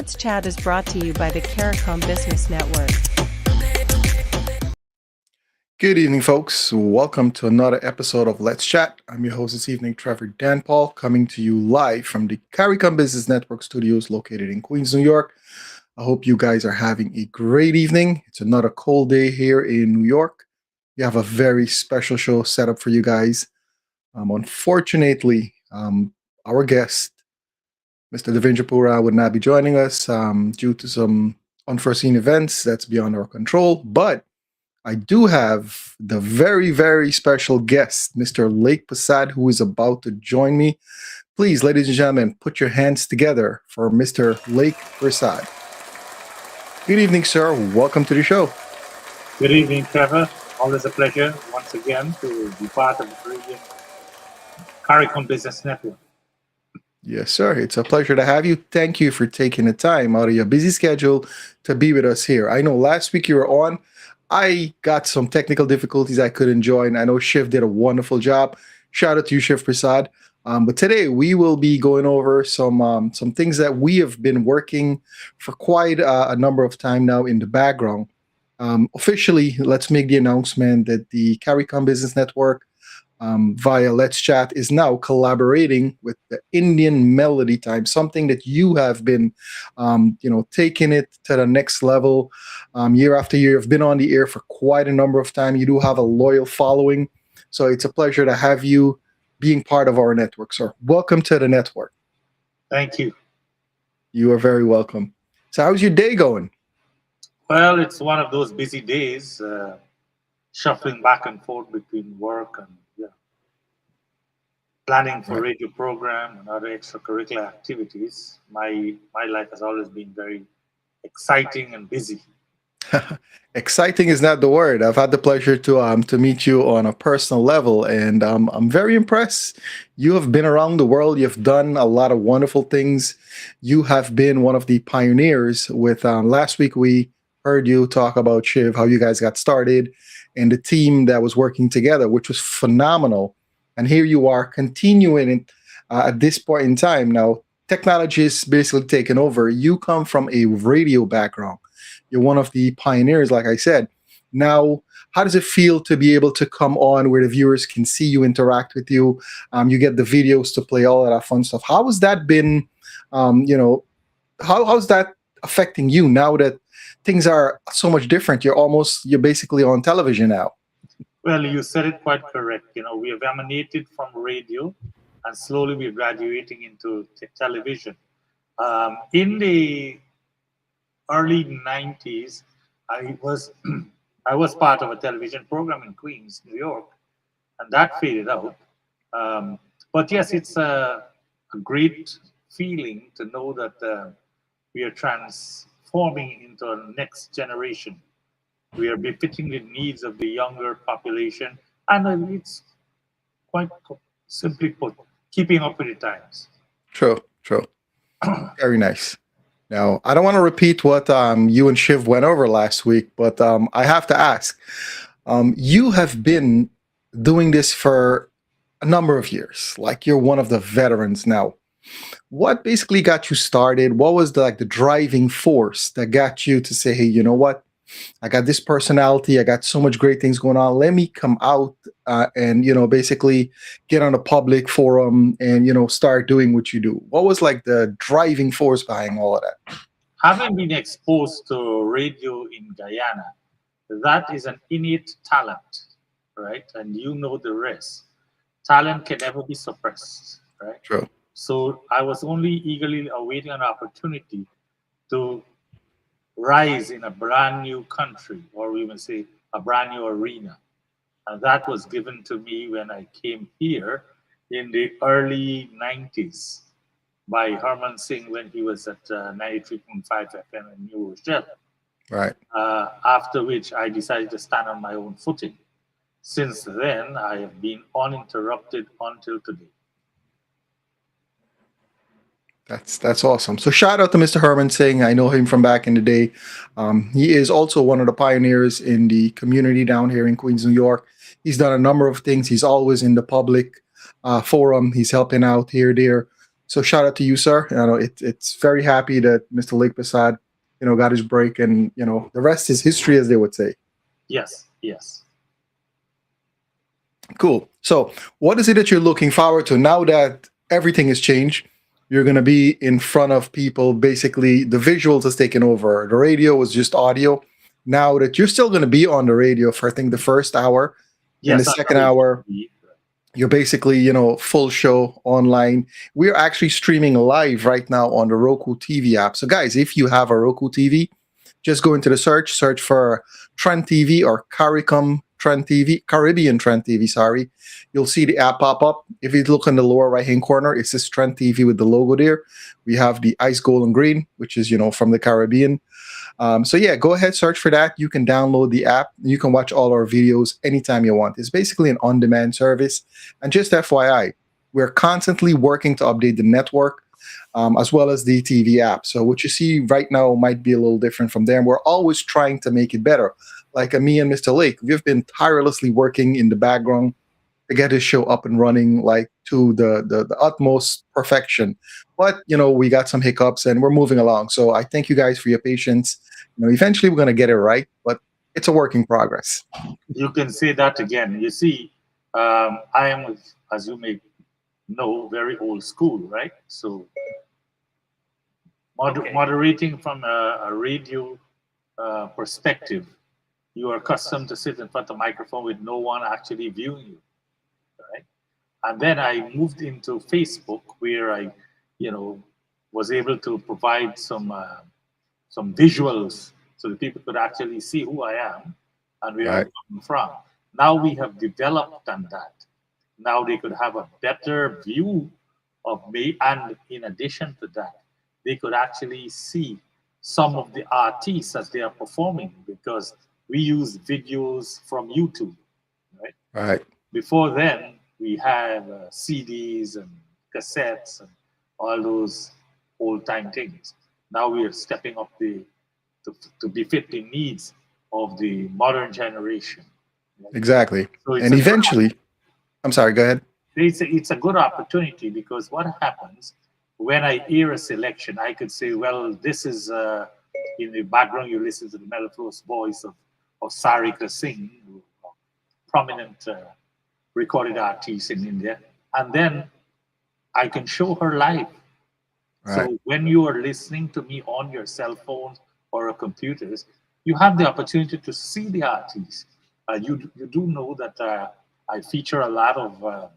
Let's Chat is brought to you by the Caricom Business Network. Good evening, folks. Welcome to another episode of Let's Chat. I'm your host this evening, Trevor Danpaul, coming to you live from the Caricom Business Network studios located in Queens, New York. I hope you guys are having a great evening. It's another cold day here in New York. We have a very special show set up for you guys. Unfortunately, our guest, Mr. Devendra Pura, would not be joining us due to some unforeseen events that's beyond our control, but I do have the very, very special guest, Mr. Lake Persaud, who is about to join me. Please, ladies and gentlemen, put your hands together for Mr. Lake Persaud. Good evening, sir. Welcome to the show. Good evening, Trevor. Always a pleasure once again to be part of the brilliant Caricom Business Network. Yes, sir. It's a pleasure to have you. Thank you for taking the time out of your busy schedule to be with us here. I know last week you were on. I got some technical difficulties I couldn't join. I know Shiv did a wonderful job. Shout out to you, Shiv Persaud. But today we will be going over some things that we have been working for quite a number of time now in the background. Officially, let's make the announcement that the Caricom Business Network via Let's Chat is now collaborating with the Indian Melody Time, something that you have been, taking it to the next level year after year. You've been on the air for quite a number of time. You do have a loyal following. So it's a pleasure to have you being part of our network, sir. Welcome to the network. Thank you. You are very welcome. So how's your day going? Well, it's one of those busy days, shuffling back and forth between work and planning for radio program and other extracurricular activities. My life has always been very exciting and busy. Exciting is not the word. I've had the pleasure to meet you on a personal level, and I'm very impressed. You have been around the world. You've done a lot of wonderful things. You have been one of the pioneers with last week we heard you talk about Shiv, how you guys got started, and the team that was working together, which was phenomenal. And here you are continuing it at this point in time. Now, technology is basically taken over. You come from a radio background. You're one of the pioneers, like I said. Now, how does it feel to be able to come on where the viewers can see you, interact with you? You get the videos to play, all of that fun stuff. How has that been, how's that affecting you now that things are so much different? You're basically on television now. Well, you said it quite correct. We have emanated from radio and slowly we're graduating into television. In the early 90s, I was part of a television program in Queens, New York, and that faded out. But yes, it's a great feeling to know that we are transforming into a next generation. We are befitting the needs of the younger population, and it's quite simply put, keeping up with the times. True. Very nice. Now, I don't want to repeat what you and Shiv went over last week, but I have to ask. You have been doing this for a number of years. Like, you're one of the veterans now. What basically got you started? What was the driving force that got you to say, hey, you know what? I got this personality. I got so much great things going on. Let me come out and, basically get on a public forum and, start doing what you do. What was the driving force behind all of that? Having been exposed to radio in Guyana, that is an innate talent, right? And you know the rest. Talent can never be suppressed, right? True. So I was only eagerly awaiting an opportunity to rise in a brand new country, or we even say a brand new arena. And that was given to me when I came here in the early 90s by Herman Singh when he was at 93.5 FM in New Rochelle. Right. After which I decided to stand on my own footing. Since then, I have been uninterrupted until today. That's awesome. So shout out to Mr. Herman Singh. I know him from back in the day. He is also one of the pioneers in the community down here in Queens, New York. He's done a number of things. He's always in the public forum. He's helping out here, there. So shout out to you, sir. It's very happy that Mr. Lake Persaud, got his break, and the rest is history, as they would say. Yes, yes. Cool. So, what is it that you're looking forward to now that everything has changed? You're going to be in front of people. Basically, the visuals has taken over. The radio was just audio. Now that you're still going to be on the radio for, I think, the first hour, and the Yes, second hour, you're basically, full show online. We're actually streaming live right now on the Roku TV app. So, guys, if you have a Roku TV, just go into the search for Trend TV or Caricom Trend TV, Caribbean Trend TV, sorry. You'll see the app pop up. If you look in the lower right-hand corner, it says Trend TV with the logo there. We have the ice gold and green, which is, from the Caribbean. So yeah, go ahead, search for that. You can download the app. You can watch all our videos anytime you want. It's basically an on-demand service. And just FYI, we're constantly working to update the network, as well as the TV app. So what you see right now might be a little different from there. And we're always trying to make it better. Like me and Mr. Lake, we've been tirelessly working in the background to get this show up and running, like to the utmost perfection. But we got some hiccups and we're moving along. So I thank you guys for your patience. Eventually we're going to get it right, but it's a work in progress. You can say that again. You see, I am, as you may know, very old school, right? So moderating from a radio perspective, you are accustomed to sit in front of a microphone with no one actually viewing you, right? And then I moved into Facebook, where I, was able to provide some visuals so that people could actually see who I am and where I'm coming from. Now we have developed on that. Now they could have a better view of me, and in addition to that, they could actually see some of the artists as they are performing, because we use videos from YouTube, right? Right. Before then, we had CDs and cassettes and all those old-time things. Now we are stepping up to befit the needs of the modern generation. Exactly. So and eventually, I'm sorry, go ahead. It's a good opportunity, because what happens when I hear a selection, I could say, well, this is in the background, you listen to the mellifluous voice of Sarika Singh, a prominent recorded artist in India, and then I can show her live. Right. So when you are listening to me on your cell phone or computers, you have the opportunity to see the artist. You do know that I feature a lot of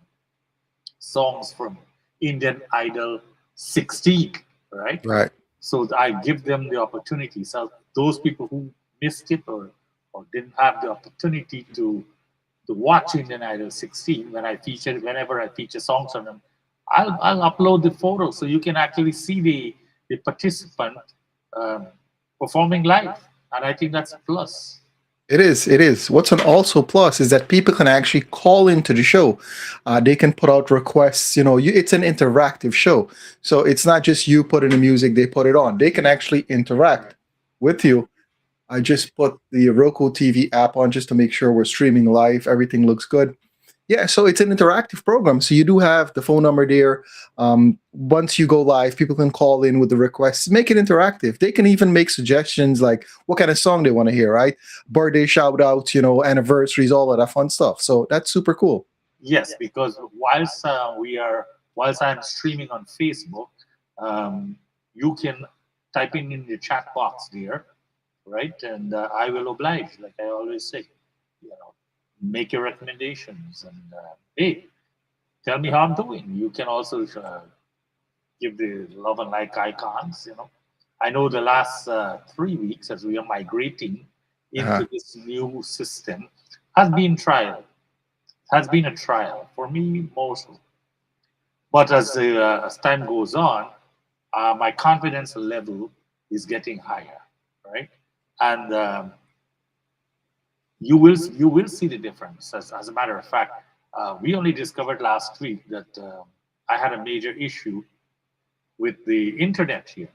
songs from Indian Idol 16, right? Right. So I give them the opportunity. So those people who missed it or didn't have the opportunity to watch Indian Idol 16, whenever I feature songs on them, I'll upload the photo so you can actually see the participant performing live, and I think that's a plus. It is. It is. What's an also plus is that people can actually call into the show. They can put out requests. It's an interactive show, so it's not just you put in the music, they put it on. They can actually interact with you. I just put the Roku TV app on just to make sure we're streaming live. Everything looks good. Yeah, so it's an interactive program. So you do have the phone number there. Once you go live, people can call in with the requests. Make it interactive. They can even make suggestions like what kind of song they want to hear, right? Birthday shout outs, anniversaries, all of that fun stuff. So that's super cool. Yes, because whilst I'm streaming on Facebook, you can type in the chat box there, right? And I will oblige, like I always say, make your recommendations, and hey, tell me how I'm doing. You can also give the love and like icons. I know the last 3 weeks, as we are migrating into this new system, has been a trial for me mostly. But as time goes on, my confidence level is getting higher, right? And you will see the difference. As a matter of fact, we only discovered last week that I had a major issue with the internet here.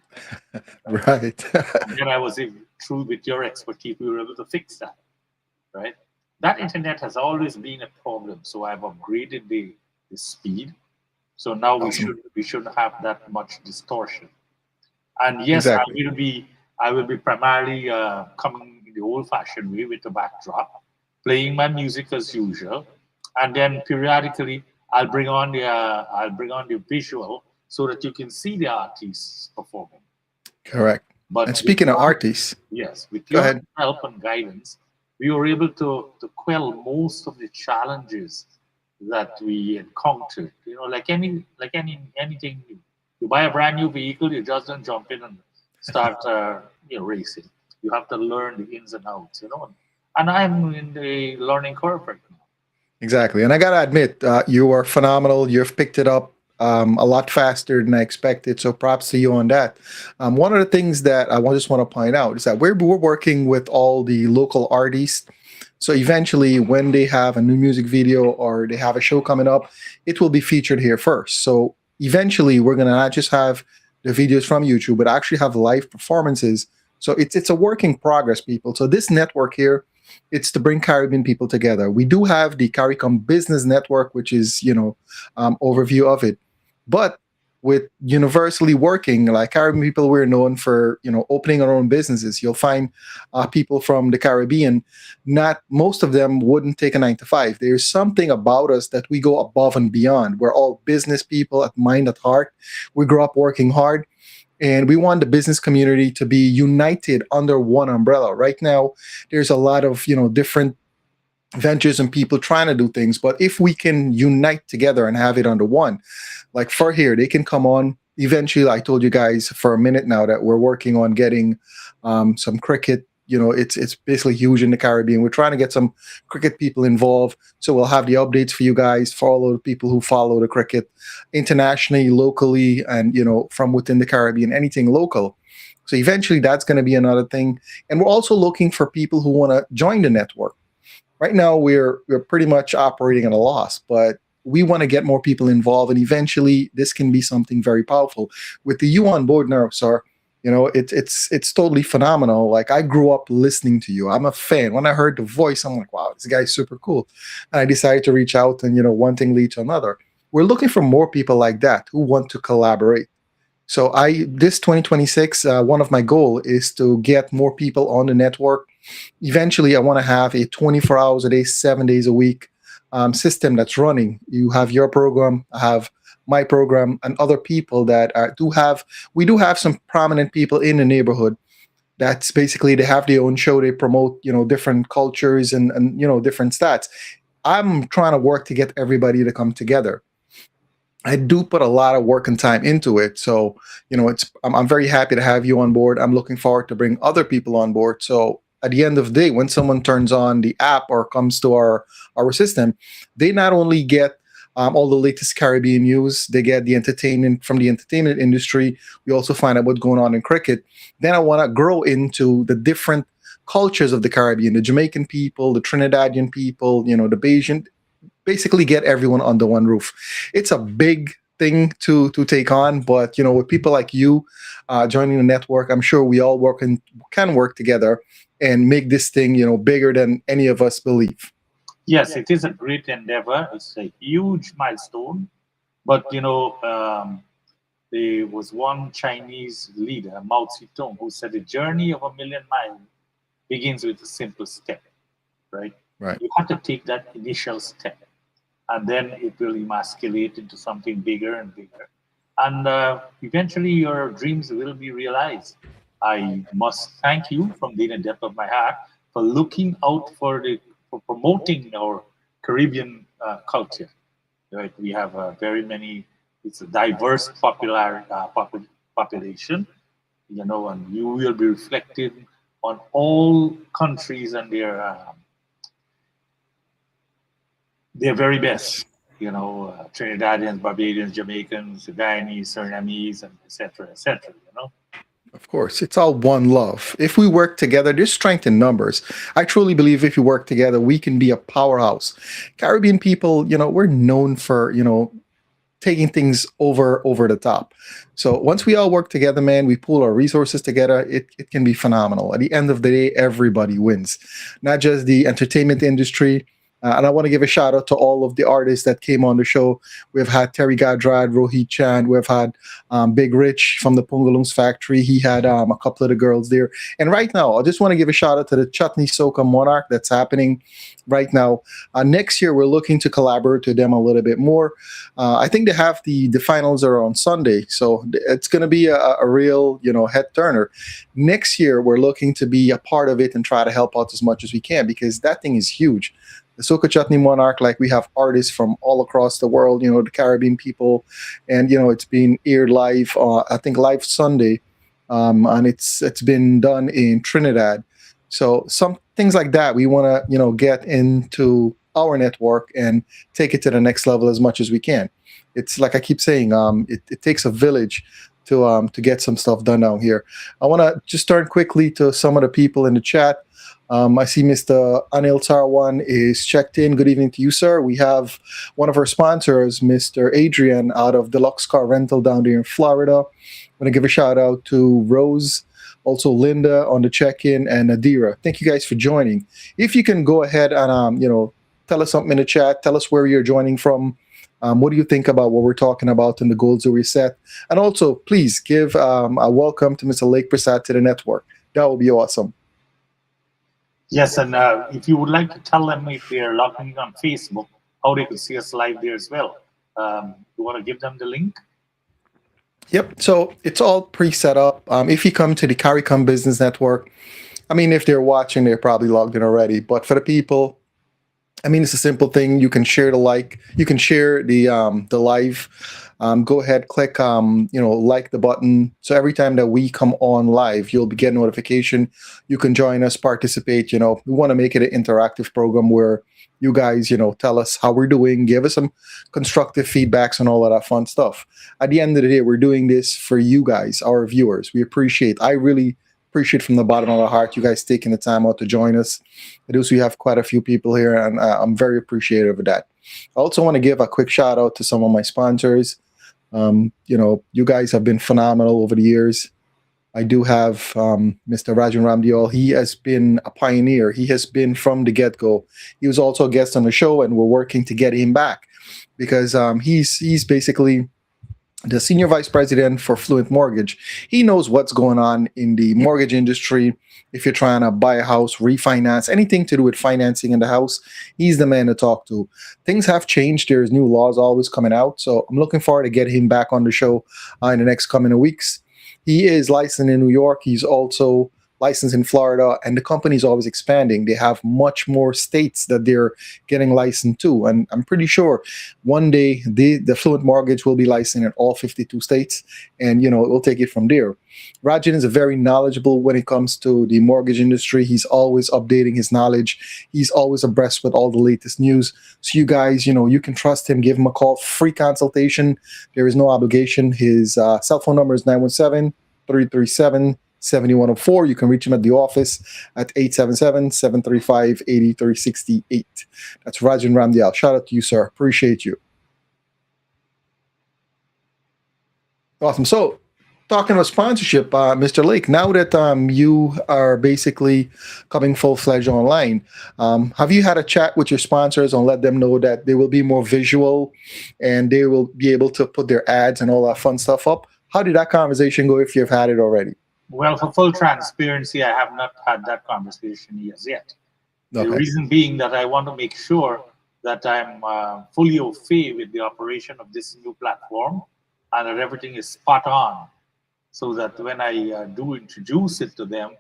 Right. And then I was through with your expertise, we were able to fix that, right? That internet has always been a problem, so I've upgraded the speed. So now Awesome. we shouldn't have that much distortion. And yes, Exactly. I will be primarily coming in the old-fashioned way with the backdrop, playing my music as usual, and then periodically I'll bring on the visual so that you can see the artists performing. Correct. And But with speaking of your artists, yes, with go your ahead. help and guidance, we were able to quell most of the challenges that we encountered. You know, anything new. You buy a brand new vehicle, you just don't jump in and start racing. You have to learn the ins and outs. And I'm in the learning curve right now. Exactly. And I got to admit, you are phenomenal. You've picked it up a lot faster than I expected. So props to you on that. One of the things that just want to point out is that we're working with all the local artists. So eventually, when they have a new music video or they have a show coming up, it will be featured here first. So eventually, we're going to not just have the videos from YouTube, but actually have live performances. So it's a work in progress, people. So this network here, it's to bring Caribbean people together. We do have the Caricom Business Network, which is overview of it, but with universally working, like Caribbean people, we're known for opening our own businesses. You'll find people from the Caribbean. Not most of them wouldn't take a 9 to 5. There's something about us that we go above and beyond. We're all business people at mind, at heart. We grew up working hard, and we want the business community to be united under one umbrella. Right now, there's a lot of different ventures and people trying to do things, but if we can unite together and have it under one, like for here, they can come on. Eventually, I told you guys for a minute now that we're working on getting some cricket. It's basically huge in the Caribbean. We're trying to get some cricket people involved, so we'll have the updates for you guys, for all of the people who follow the cricket internationally, locally, and from within the Caribbean, anything local. So eventually, that's going to be another thing. And we're also looking for people who want to join the network. Right now, we're pretty much operating at a loss, but we want to get more people involved, and eventually, this can be something very powerful. With the you on board now, sir, it's totally phenomenal. Like, I grew up listening to you. I'm a fan. When I heard the voice, I'm like, wow, this guy's super cool. And I decided to reach out, and one thing leads to another. We're looking for more people like that who want to collaborate. So this 2026, one of my goal is to get more people on the network. Eventually, I want to have a 24 hours a day, 7 days a week system that's running. You have your program, I have my program, and other people that we do have some prominent people in the neighborhood. That's basically, they have their own show. They promote, different cultures and different stats. I'm trying to work to get everybody to come together. I do put a lot of work and time into it. So, I'm very happy to have you on board. I'm looking forward to bring other people on board. So at the end of the day, when someone turns on the app or comes to our system, they not only get all the latest Caribbean news, they get the entertainment from the entertainment industry. We also find out what's going on in cricket. Then I want to grow into the different cultures of the Caribbean, the Jamaican people, the Trinidadian people, the Bayesian, basically get everyone under one roof. It's a big thing to take on, but with people like you joining the network, I'm sure we all can work together and make this thing bigger than any of us believe. Yes, it is a great endeavor. It's a huge milestone. But there was one Chinese leader, Mao Zedong, who said the journey of a million miles begins with a simple step, right? Right. You have to take that initial step, and then it will emasculate into something bigger and bigger. And eventually your dreams will be realized. I must thank you from the inner depth of my heart for looking out for promoting our Caribbean culture. Right, we have it's a diverse population, and you will be reflected on all countries and their very best. Trinidadians, Barbadians, Jamaicans, Guyanese, Surinamese, and etc., etc. Of course, it's all one love. If we work together, there's strength in numbers. I truly believe if we work together, we can be a powerhouse. Caribbean people, we're known for, taking things over the top. So once we all work together, man, we pool our resources together, it can be phenomenal. At the end of the day, everybody wins. Not just the entertainment industry, And I want to give a shout out to all of the artists that came on the show. We've had Terry Gadrad, Rohit Chand. We've had Big Rich from the Pungalungs Factory. He had a couple of the girls there. And right now, I just want to give a shout out to the Chutney Soca Monarch that's happening right now. Next year, we're looking to collaborate with them a little bit more. I think they have the finals are on Sunday, so it's going to be a real head turner. Next year, we're looking to be a part of it and try to help out as much as we can because that thing is huge. The Soca Chutney Monarch, like we have artists from all across the world, the Caribbean people, and it's being aired live. I think live Sunday, and it's been done in Trinidad. So some things like that we want to get into our network and take it to the next level as much as we can. It's like I keep saying, it takes a village to get some stuff done down here. I want to just turn quickly to some of the people in the chat. I see Mr. Anil Tarwan is checked in. Good evening to you, sir. We have one of our sponsors, Mr. Adrian, out of Deluxe Car Rental down there in Florida. I'm going to give a shout out to Rose, also Linda on the check-in, and Adira. Thank you guys for joining. If you can go ahead and tell us something in the chat. Tell us where you're joining from. What do you think about what we're talking about and the goals that we set? And also, please give a welcome to Mr. Lake Persaud to the network. That would be awesome. Yes, and if you would like to tell them if they're logging in on Facebook, how they could see us live there as well. You want to give them the link? Yep. So it's all pre-set up. If you come to the Caricom Business Network, if they're watching, they're probably logged in already. But for the people, it's a simple thing. You can share you can share the live. Go ahead, click like the button. So every time that we come on live, you'll be getting notification. You can join us, participate. We want to make it an interactive program where you guys, tell us how we're doing, give us some constructive feedbacks and all of that fun stuff. At the end of the day, we're doing this for you guys, our viewers. I really appreciate from the bottom of our heart you guys taking the time out to join us. I do see we have quite a few people here, and I'm very appreciative of that. I also want to give a quick shout out to some of my sponsors. You guys have been phenomenal over the years. I do have Mr. Rajan Ramdial. He has been a pioneer. He has been from the get-go. He was also a guest on the show, and we're working to get him back because he's basically the senior vice president for Fluent Mortgage. He knows what's going on in the mortgage industry. If you're trying to buy a house, refinance, anything to do with financing in the house, he's the man to talk to. Things have changed. There's new laws always coming out. So I'm looking forward to get him back on the show in the next coming weeks. He is licensed in New York. He's also licensed in Florida, and the company is always expanding. They have much more states that they're getting licensed to, and I'm pretty sure one day the Fluent Mortgage will be licensed in all 52 states, and we'll take it from there. Rajan is very knowledgeable when it comes to the mortgage industry. He's always updating his knowledge. He's always abreast with all the latest news. So you guys, you can trust him. Give him a call, free consultation. There is no obligation. His cell phone number is 917-337-7104. You can reach him at the office at 877-735-8368. That's Rajan Ramdial. Shout out to you, sir. Appreciate you. Awesome. So, talking about sponsorship, Mr. Lake, now that you are basically coming full-fledged online, have you had a chat with your sponsors and let them know that they will be more visual and they will be able to put their ads and all that fun stuff up? How did that conversation go if you've had it already? Well, for full transparency, I have not had that conversation as yet. Okay. The reason being that I want to make sure that I'm fully au fait with the operation of this new platform and that everything is spot on, so that when I do introduce it to them,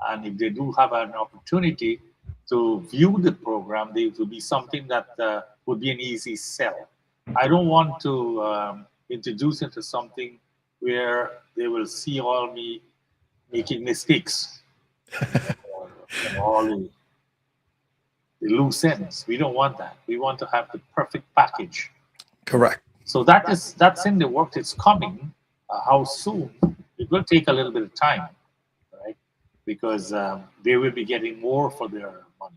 and if they do have an opportunity to view the program, it will be something that would be an easy sell. I don't want to introduce it to something where they will see all me making mistakes, all the loose ends. We don't want that. We want to have the perfect package. Correct. So that's in the work. It's coming. How soon? It will take a little bit of time, right? Because they will be getting more for their money,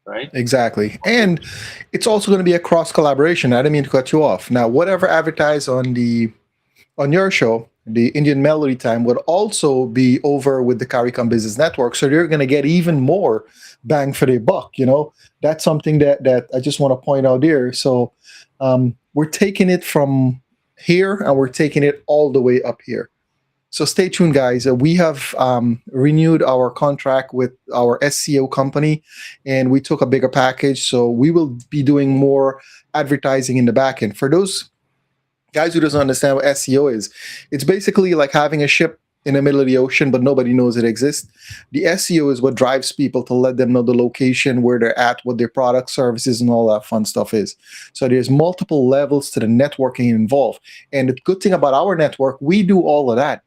right? Exactly. And it's also going to be a cross collaboration. I didn't mean to cut you off. Now, whatever advertise on your show, the Indian Melody Time, would also be over with the Caricom Business Network. So they're going to get even more bang for their buck. That's something that I just want to point out there. So we're taking it from here and we're taking it all the way up here. So stay tuned, guys. We have renewed our contract with our SEO company, and we took a bigger package. So we will be doing more advertising in the back end. For those guys who doesn't understand what SEO is, it's basically like having a ship in the middle of the ocean, but nobody knows it exists. The SEO is what drives people to let them know the location, where they're at, what their product, services, and all that fun stuff is. So there's multiple levels to the networking involved. And the good thing about our network, we do all of that.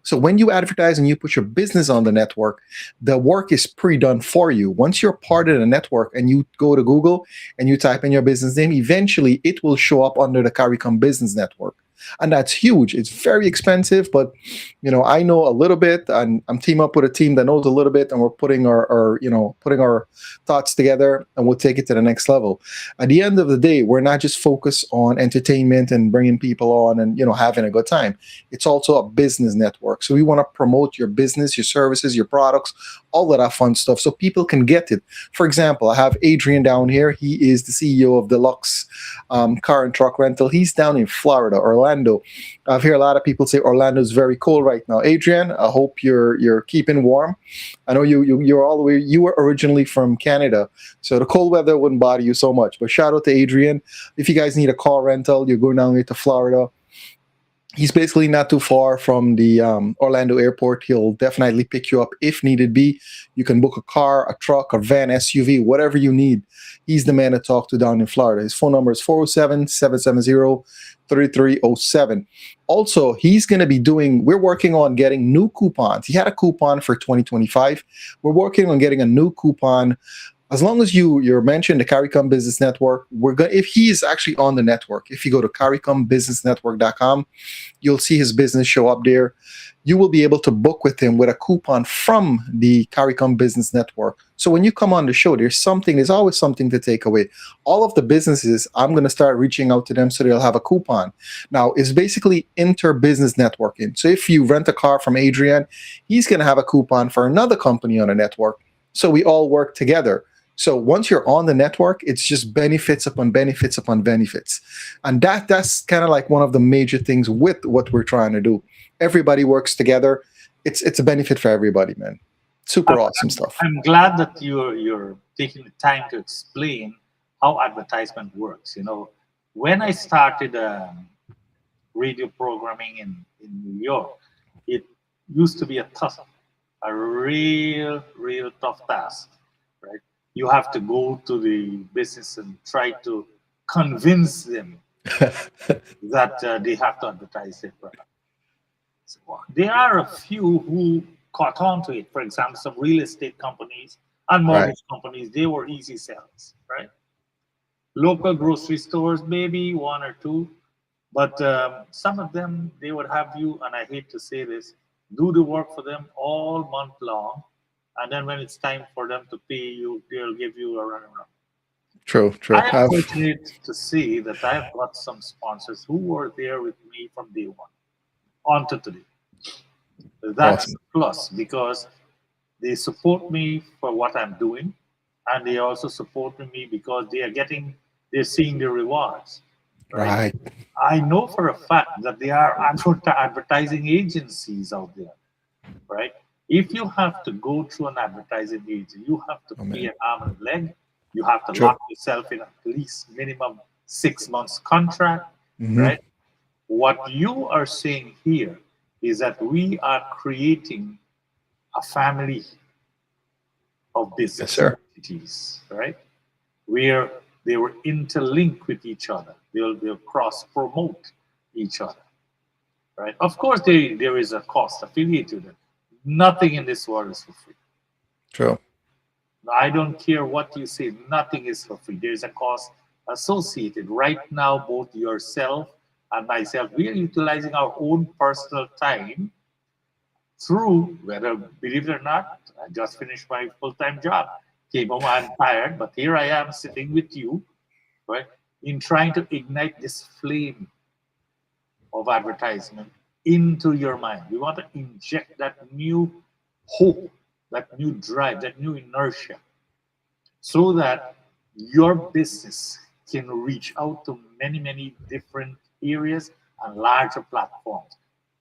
So when you advertise and you put your business on the network, the work is pre-done for you. Once you're part of the network and you go to Google and you type in your business name, eventually it will show up under the Caricom Business Network. And that's huge. It's very expensive, but I know a little bit, and I'm teaming up with a team that knows a little bit, and we're putting our thoughts together, and we'll take it to the next level. At the end of the day, we're not just focused on entertainment and bringing people on and having a good time. It's also a business network. So we want to promote your business, your services, your products, all of that fun stuff, so people can get it. For example, I have Adrian down here. He is the CEO of Deluxe Car and Truck Rental. He's down in Florida, Orlando. I've heard a lot of people say Orlando is very cold right now. Adrian, I hope you're keeping warm. I know you're all the way. You were originally from Canada, so the cold weather wouldn't bother you so much. But shout out to Adrian. If you guys need a car rental, you're going down here to Florida. He's basically not too far from the Orlando airport. He'll definitely pick you up if needed be. You can book a car, a truck, a van, SUV, whatever you need. He's the man to talk to down in Florida. His phone number is 407-770-3307. Also, he's going to be we're working on getting new coupons. He had a coupon for 2025. We're working on getting a new coupon. As long as you're mentioned the Caricom Business Network, if he is actually on the network, if you go to caricombusinessnetwork.com, you'll see his business show up there. You will be able to book with him with a coupon from the Caricom Business Network. So when you come on the show, there's always something to take away. All of the businesses, I'm going to start reaching out to them so they'll have a coupon. Now, it's basically inter-business networking. So if you rent a car from Adrian, he's going to have a coupon for another company on the network. So we all work together. So once you're on the network, it's just benefits upon benefits upon benefits. And that's kind of like one of the major things with what we're trying to do. Everybody works together. It's a benefit for everybody, man. Super awesome stuff. I'm glad that you're taking the time to explain how advertisement works. When I started radio programming in New York, it used to be a real tough task, right? You have to go to the business and try to convince them that they have to advertise their product. So, there are a few who caught on to it. For example, some real estate companies and mortgage companies, they were easy sells, right? Local grocery stores, maybe one or two. But some of them, they would have you, and I hate to say this, do the work for them all month long. And then when it's time for them to pay you, they'll give you a runaround. True. I am fortunate to see that I've got some sponsors who were there with me from day one on to today. That's awesome. A plus, because they support me for what I'm doing, and they also support me because they're seeing the rewards. Right? I know for a fact that there are advertising agencies out there, right? If you have to go through an advertising agency, you have to pay an arm and a leg. You have to lock yourself in at least minimum 6 months contract, right? What you are saying here is that we are creating a family of business entities, right? Where they were interlinked with each other. They'll cross-promote each other, right? Of course, there is a cost affiliated with it. Nothing in this world is for free. True. I don't care what you say. Nothing is for free. There's a cost associated. Right now, both yourself and myself, we are utilizing our own personal time through, whether, believe it or not, I just finished my full-time job. Came home, I'm tired, but here I am sitting with you, right, in trying to ignite this flame of advertisement into your mind. We want to inject that new hope, that new drive, that new inertia, so that your business can reach out to many, many different areas and larger platforms.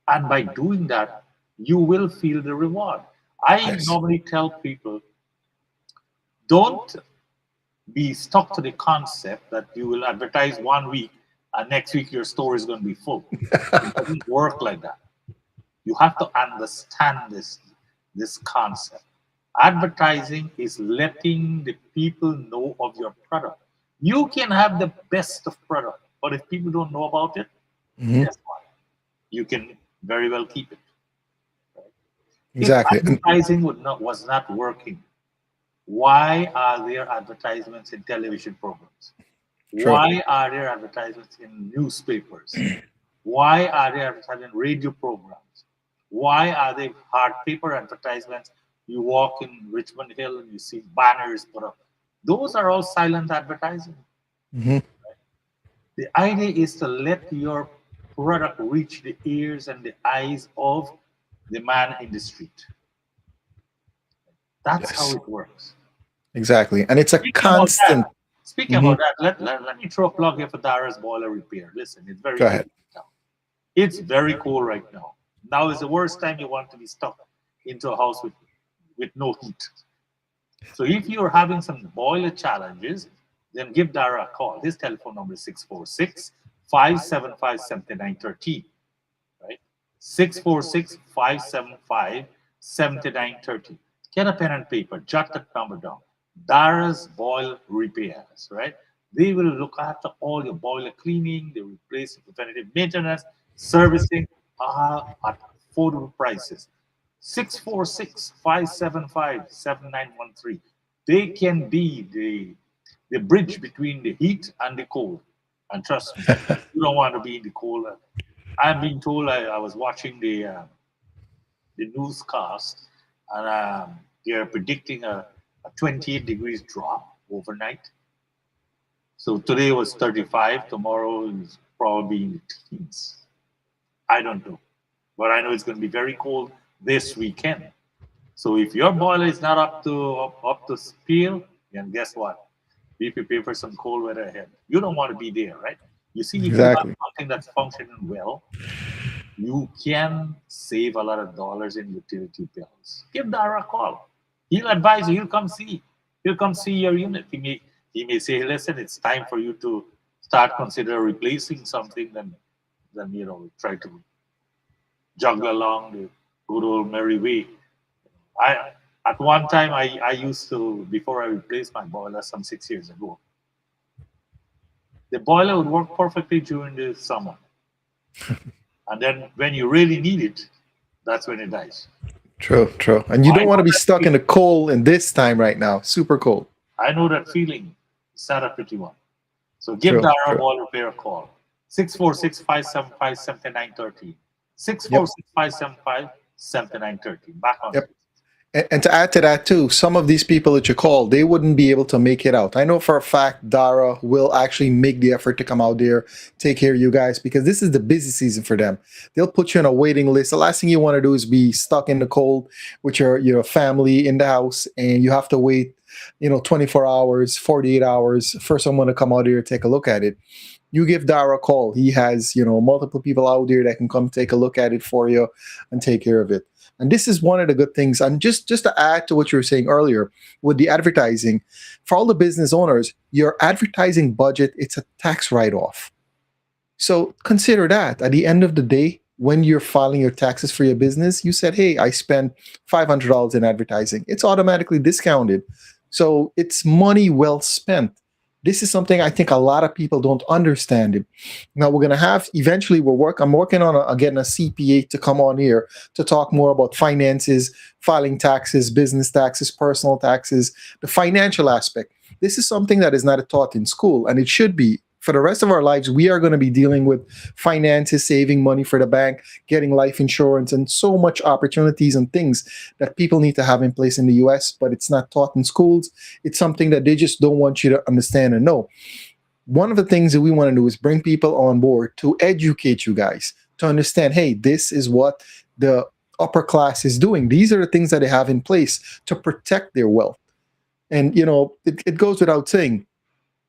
And by doing that, you will feel the reward. I Yes. normally tell people, don't be stuck to the concept that you will advertise 1 week and next week your store is going to be full. It doesn't work like that. You have to understand this concept. Advertising is letting the people know of your product. You can have the best of product, but if people don't know about it, Mhm. guess what? You can very well keep it. If Exactly. advertising was not working, why are there advertisements in television programs? True. Why are there advertisements in newspapers? Why are there advertisements in radio programs? Why are there hard paper advertisements? You walk in Richmond Hill and you see banners put up. Those are all silent advertising. Mhm. The idea is to let your product reach the ears and the eyes of the man in the street. That's how Yes. it works. Exactly. And it's a Speaking about constant. that, speaking Mhm. about that, let me throw a plug here for Dara's boiler repair. Listen, it's very Go cool ahead. right now. It's very cool right now. Now is the worst time you want to be stuck into a house with no heat. So if you're having some boiler challenges, then give Dara a call. His telephone number is 646-575-7913, right? 646-575-7913. Get a pen and paper, jot that number down. Dara's Boil Repairs, right? They will look after all your boiler cleaning, they replace preventative maintenance, servicing at affordable prices. 646-575-7913. They can be the bridge between the heat and the cold. And trust me, you don't want to be in the cold. I'm being told I was watching the newscast, and they're predicting a 28 degrees drop overnight. So today was 35, tomorrow is probably in the teens. I don't know. But I know it's going to be very cold this weekend. So if your boiler is not up to speed, then guess what? Be prepared for some cold weather ahead. You don't want to be there, right? You see, if you have Exactly. something that's functioning well, you can save a lot of dollars in utility bills. Give Dara a call. He'll advise you. He'll come see. He'll come see your unit. He may say, listen, it's time for you to start consider replacing something. Then try to juggle along the good old merry way. I at one time I used to, before I replaced my boiler some 6 years ago. The boiler would work perfectly during the summer, and then when you really need it, that's when it dies. True. True. And you I don't want know to be that stuck in feeling. the cold in this time right now. Super cold. I know that feeling. It's not a pretty one. So give True. Dara True. Boil Repair a call. 646-575-7913. Yep. 646-575-7913. Back on Yep. And to add to that too, some of these people that you call, they wouldn't be able to make it out. I know for a fact Dara will actually make the effort to come out there, take care of you guys, because this is the busy season for them. They'll put you on a waiting list. The last thing you want to do is be stuck in the cold with your family in the house, and you have to wait, 24 hours, 48 hours for someone to come out here, take a look at it. You give Dara a call. He has, multiple people out there that can come take a look at it for you and take care of it. And this is one of the good things. And just to add to what you were saying earlier with the advertising, for all the business owners, your advertising budget, it's a tax write-off. So consider that at the end of the day, when you're filing your taxes for your business, you said, hey, I spent $500 in advertising. It's automatically discounted. So it's money well spent. This is something I think a lot of people don't understand. It. Now we're gonna have eventually I'm working on getting a CPA to come on here to talk more about finances, filing taxes, business taxes, personal taxes, the financial aspect. This is something that is not taught in school, and it should be. For the rest of our lives, we are going to be dealing with finances, saving money for the bank, getting life insurance, and so much opportunities and things that people need to have in place in the US, but it's not taught in schools. It's something that they just don't want you to understand and know. One of the things that we want to do is bring people on board to educate you guys, to understand, hey, this is what the upper class is doing. These are the things that they have in place to protect their wealth. And it goes without saying,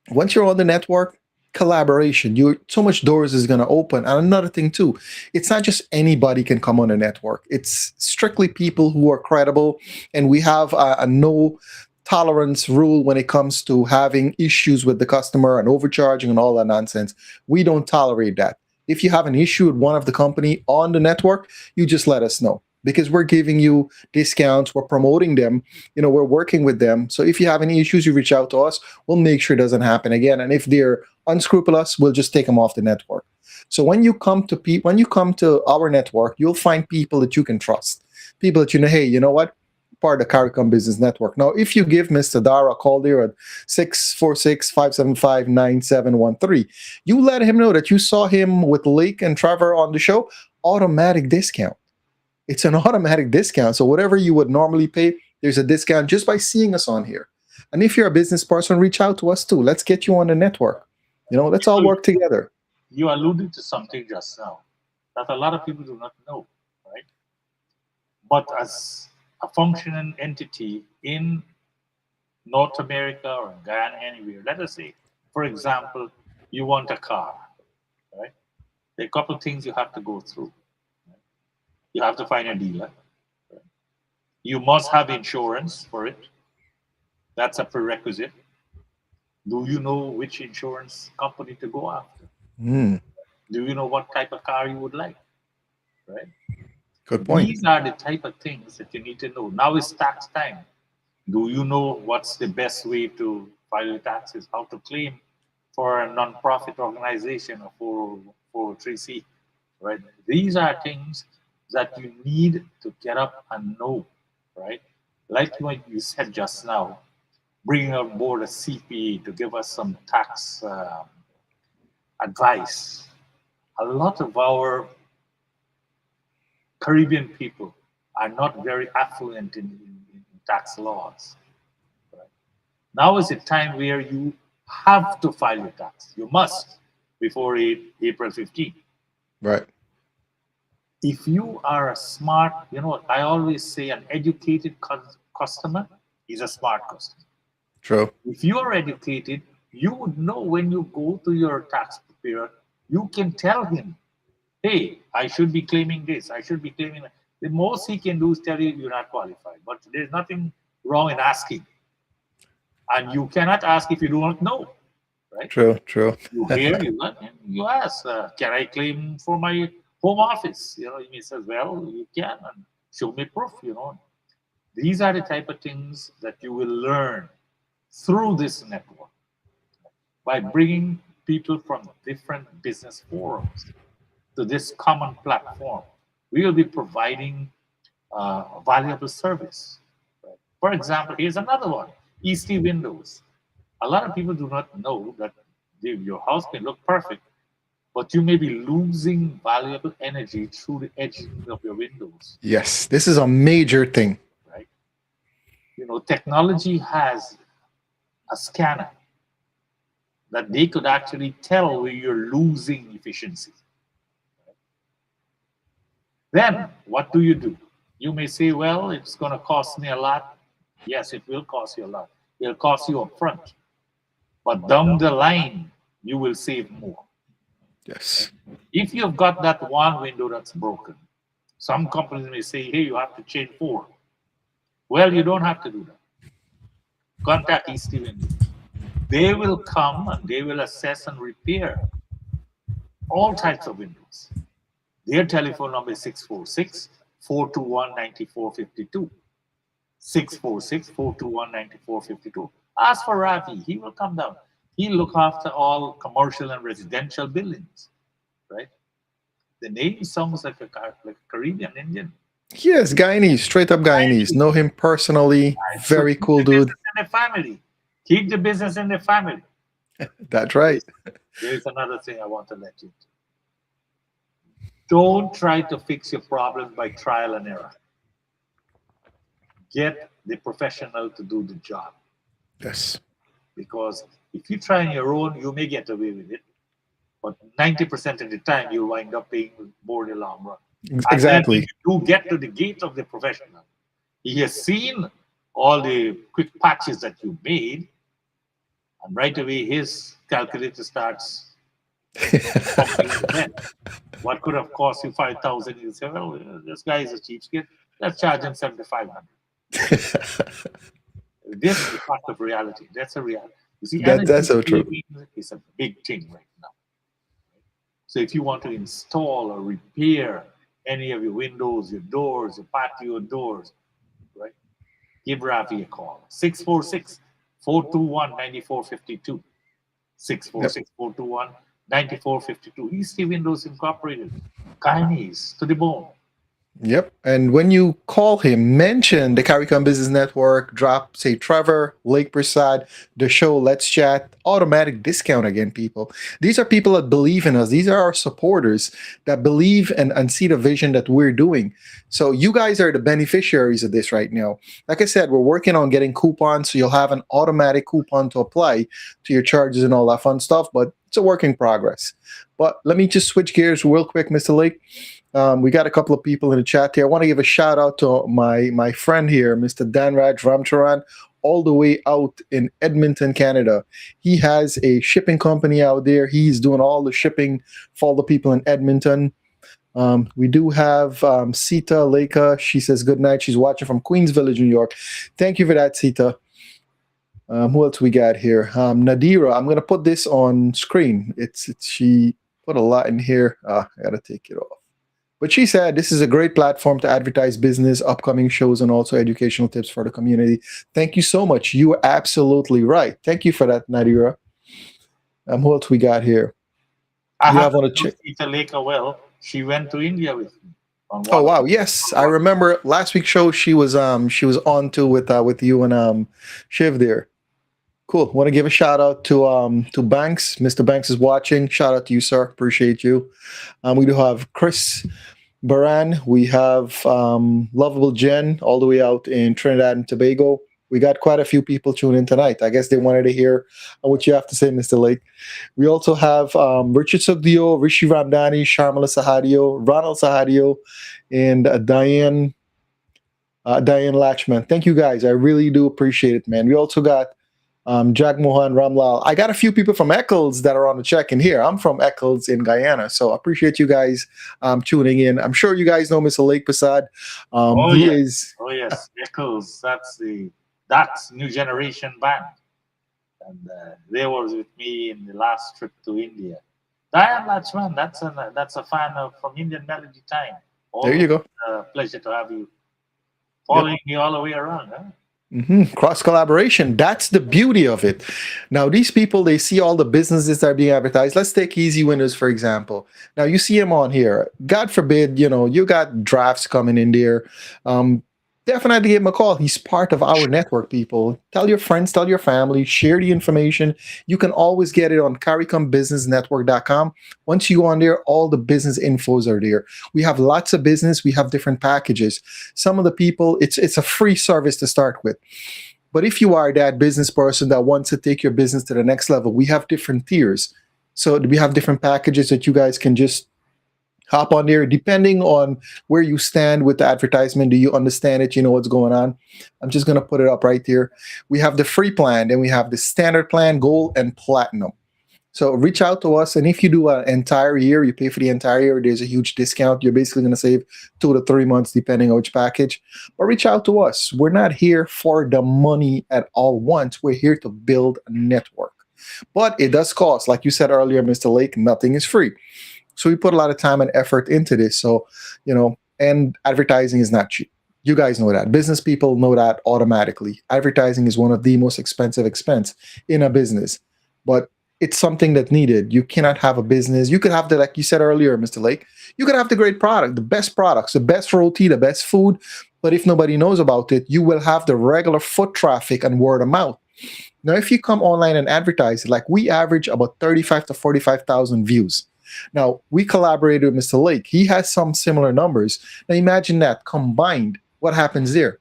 once you're on the network, collaboration, you so much doors is going to open. And another thing too, it's not just anybody can come on the network. It's strictly people who are credible, and we have a no tolerance rule when it comes to having issues with the customer and overcharging and all that nonsense. We don't tolerate that. If you have an issue with one of the company on the network, you just let us know, because we're giving you discounts, we're promoting them, we're working with them. So if you have any issues, you reach out to us. We'll make sure it doesn't happen again. And if they're unscrupulous, we'll just take them off the network. So when you come to our network, you'll find people that you can trust, people that hey, you know what? Part of the Caricom Business Network. Now, if you give Mr. Dara a call there at 646-575-9713, you let him know that you saw him with Lake and Trevor on the show, automatic discount. It's an automatic discount. So whatever you would normally pay, there's a discount just by seeing us on here. And if you're a business person, reach out to us too. Let's get you on the network. Let's all work together. You alluded to something just now that a lot of people do not know, right? But as a functioning entity in North America or in Guyana, anywhere, let us say, for example, you want a car, right? There are a couple of things you have to go through. You have to find a dealer. You must have insurance for it. That's a prerequisite. Do you know which insurance company to go after? Do you know what type of car you would like? Right? Good point. These are the type of things that you need to know. Now it's tax time. Do you know what's the best way to file your taxes? How to claim for a non-profit organization or for 403C? Right? These are things that you need to get up and know, right? Like what you said just now, bringing on board a CPA to give us some tax advice. A lot of our Caribbean people are not very affluent in tax laws. Right? Now is the time where you have to file your tax. You must before April 15th. Right. If you are a smart, I always say an educated customer is a smart customer. True. If you are educated, you would know when you go to your tax preparer, you can tell him, hey, I should be claiming this, I should be claiming that. The most he can do is tell you you're not qualified. But there's nothing wrong in asking. And you cannot ask if you do not know. Right? True. You hear, you ask, can I claim for my home office? He says, well, you can, and show me proof. These are the type of things that you will learn through this network by bringing people from different business forums to this common platform. We will be providing a valuable service. Right? For example, here's another one: Easty Windows. A lot of people do not know that your house may look perfect, but you may be losing valuable energy through the edge of your windows. Yes, this is a major thing. Right? Technology has a scanner that they could actually tell where you're losing efficiency. Right? Then what do? You may say, well, it's going to cost me a lot. Yes, it will cost you a lot. It'll cost you up front. But down the line, you will save more. Yes. If you've got that one window that's broken, some companies may say, hey, you have to change 4. Well, you don't have to do that. Contact Easty Windows. They will come and they will assess and repair all types of windows. Their telephone number is 646-421-9452. 646-421-9452. Ask for Ravi. He will come down. He'll look after all commercial and residential buildings. Right? The name sounds like a Caribbean Indian. Yes, Guyanese, straight up Guyanese. Know him personally. Very cool dude. In the family. Keep the business in the family. That's right. There's another thing I want to let you know. Don't try to fix your problems by trial and error. Get the professional to do the job. Yes. Because if you try on your own, you may get away with it. but 90% of the time you wind up paying more the long run. And then when Exactly. you do get to the gate of the professional, he has seen all the quick patches that you made, and right away his calculator starts pumping ahead. What could have cost you 5,000? You say, well, this guy is a cheapskate. Let's charge him 7,500. This is the fact of reality. That's a reality. You see, That's energy so true. saving is a big thing right now. So if you want to install or repair any of your windows, your doors, your patio doors, right? Give Ravi a call. 646 421 9452. 646 421 9452. Easty Windows Incorporated. Chinese to the bone. Yep. And when you call him, mention the Caricom Business Network, drop, say, Trevor, Lake Persaud, the show, Let's Chat, automatic discount again, people. These are people that believe in us. These are our supporters that believe and see the vision that we're doing. So you guys are the beneficiaries of this right now. Like I said, we're working on getting coupons, so you'll have an automatic coupon to apply to your charges and all that fun stuff, but it's a work in progress. But let me just switch gears real quick, Mr. Lake. We got a couple of people in the chat here. I want to give a shout out to my friend here, Mr. Danraj Ramcharan, all the way out in Edmonton, Canada. He has a shipping company out there. He's doing all the shipping for all the people in Edmonton. We do have Sita Leka. She says good night. She's watching from Queens Village, New York. Thank you for that, Sita. Who else we got here? Nadira. I'm going to put this on screen. It's she put a lot in here. I got to take it off. But she said this is a great platform to advertise business, upcoming shows, and also educational tips for the community. Thank you so much. You are absolutely right. Thank you for that, Nadira. Who else we got here? I You have have on a to know Sita Leka well. She went to India with me. Oh wow, yes, I remember last week's show. She was on to with you and Shiv there. Cool. Want to give a shout out to Banks. Mr. Banks is watching. Shout out to you, sir. Appreciate you. We do have Chris Baran. We have Lovable Jen all the way out in Trinidad and Tobago. We got quite a few people tuning in tonight. I guess they wanted to hear what you have to say, Mr. Lake. We also have Richard Sugdio, Rishi Ramdani, Sharmila Sahadio, Ronald Sahadio, and Diane Latchman. Thank you guys. I really do appreciate it, man. We also got Jagmohan Ramlal. I got a few people from Eccles that are on the check-in here. I'm from Eccles in Guyana, so I appreciate you guys tuning in. I'm sure you guys know Mr. Lake Persaud. Oh yes, Eccles. That's New Generation Band, and they were with me in the last trip to India. Diane Latchman, that's a fan from Indian Melody Time. There you go. Pleasure to have you following me all the way around. Huh? Cross collaboration. That's the beauty of it. Now, these people, they see all the businesses that are being advertised. Let's take Easy Winners, for example. Now, you see him on here. God forbid, you got drafts coming in there. Definitely give him a call. He's part of our network, people. Tell your friends, tell your family, share the information. You can always get it on caricombusinessnetwork.com. Once you go on there, all the business infos are there. We have lots of business. We have different packages. Some of the people, it's a free service to start with. But if you are that business person that wants to take your business to the next level, we have different tiers. So we have different packages that you guys can just hop on there, depending on where you stand with the advertisement. Do you understand it? You know what's going on? I'm just going to put it up right here. We have the free plan, then we have the standard plan, gold, and platinum. So reach out to us, and if you do an entire year, you pay for the entire year, there's a huge discount. You're basically going to save 2 to 3 months, depending on which package. But reach out to us. We're not here for the money at all once. We're here to build a network. But it does cost. Like you said earlier, Mr. Lake, nothing is free. So we put a lot of time and effort into this. So, and advertising is not cheap. You guys know that. Business people know that automatically. Advertising is one of the most expensive expense in a business. But it's something that's needed. You cannot have a business. You could have like you said earlier, Mr. Lake, you could have the great product, the best products, the best roti, the best food. But if nobody knows about it, you will have the regular foot traffic and word of mouth. Now, if you come online and advertise, like we average about 35 to 45,000 views. Now, we collaborated with Mr. Lake. He has some similar numbers. Now, imagine that combined. What happens there?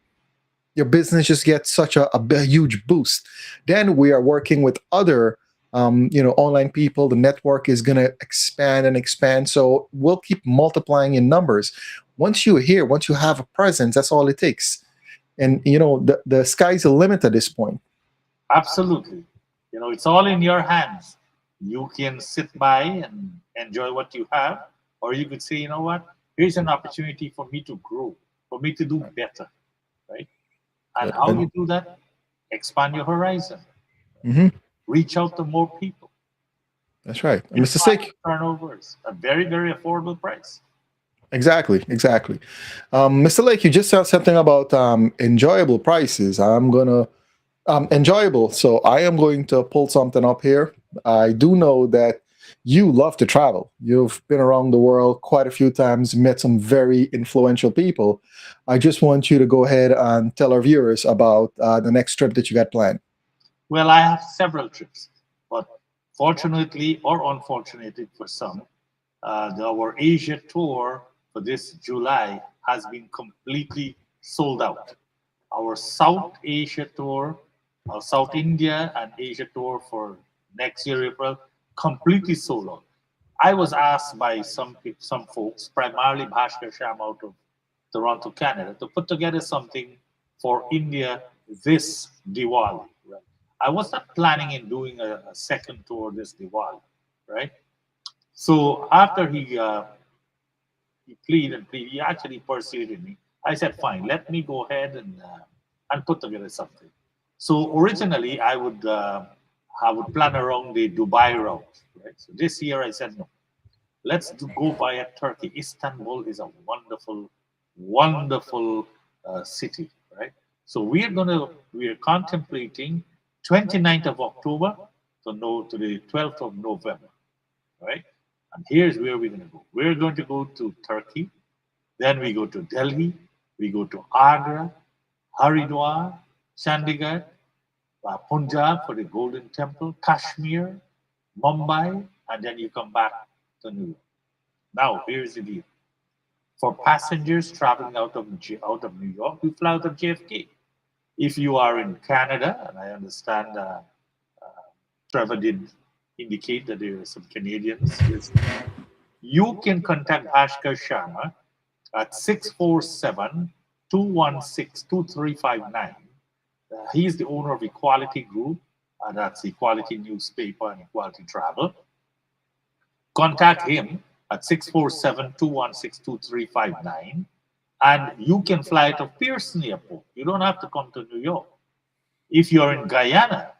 Your business just gets such a huge boost. Then we are working with other online people. The network is going to expand and expand. So we'll keep multiplying in numbers. Once you're here, once you have a presence, that's all it takes. And the sky's the limit at this point. Absolutely. It's all in your hands. You can sit by and enjoy what you have, or you could say, you know what, here's an opportunity for me to grow, for me to do better, right? And how And you do that? Expand your horizon, mhm, reach out to more people. that's right. And Your Mr. Sake, turnovers, a very, very affordable price. exactly. Mr. Lake, you just said something about enjoyable prices. I'm gonna enjoyable. So I am going to pull something up here. I do know that you love to travel. You've been around the world quite a few times, met some very influential people. I just want you to go ahead and tell our viewers about the next trip that you got planned. Well, I have several trips, but fortunately or unfortunately for some, our Asia tour for this July has been completely sold out. Our South Asia tour, our South India and Asia tour for next year, April, completely sold out. I was asked by some folks, primarily Bhaskar Sham out of Toronto, Canada, to put together something for India this Diwali. Right? I was not planning in doing a second tour this Diwali, right? So after he pleaded and pleaded, he actually persuaded me. I said, "Fine, let me go ahead and put together something." So originally, I would plan around the Dubai route, right? So this year, I said, "No, go via Turkey. Istanbul is a wonderful, wonderful city, right? So we are contemplating 29th of October to the 12th of November, right? And here's where we're going to go. We're going to go to Turkey, then we go to Delhi, we go to Agra, Haridwar, Chandigarh, Punjab for the Golden Temple, Kashmir, Mumbai, and then you come back to New York. Now, here's the deal. For passengers traveling out of New York, we fly out of JFK. If you are in Canada, and I understand Trevor did indicate that there are some Canadians listening, you can contact Bhaskar Sharma at 647 216 2359. He's the owner of Equality Group, that's Equality Newspaper and Equality Travel. Contact him at 647 216 2359, and you can fly out of Pearson Airport. You don't have to come to New York. If you're in Guyana,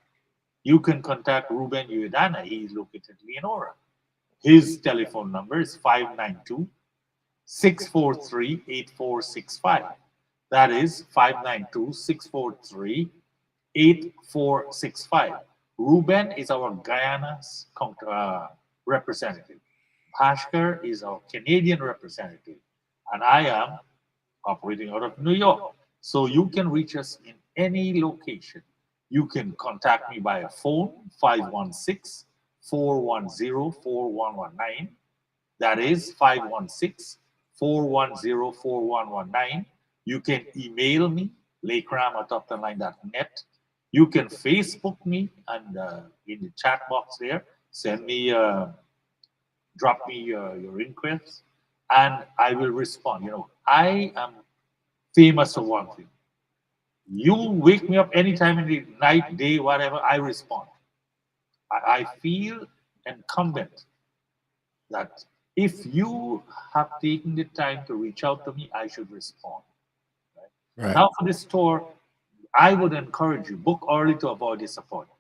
you can contact Ruben Uedana. He is located in Leonora. His telephone number is 592 643 8465. That is 592 643 8465. Ruben is our Guyana's representative. Bhaskar is our Canadian representative. And I am operating out of New York. So you can reach us in any location. You can contact me by a phone, 516 410 4119. That is 516 410 4119. You can email me, lakram@optonline.net. You can Facebook me, and in the chat box there, send me, drop me your request, and I will respond. I am famous for one thing. You wake me up anytime in the night, day, whatever, I respond. I feel incumbent that if you have taken the time to reach out to me, I should respond. Right? Right. Now, for this tour, I would encourage you, book early to avoid disappointment.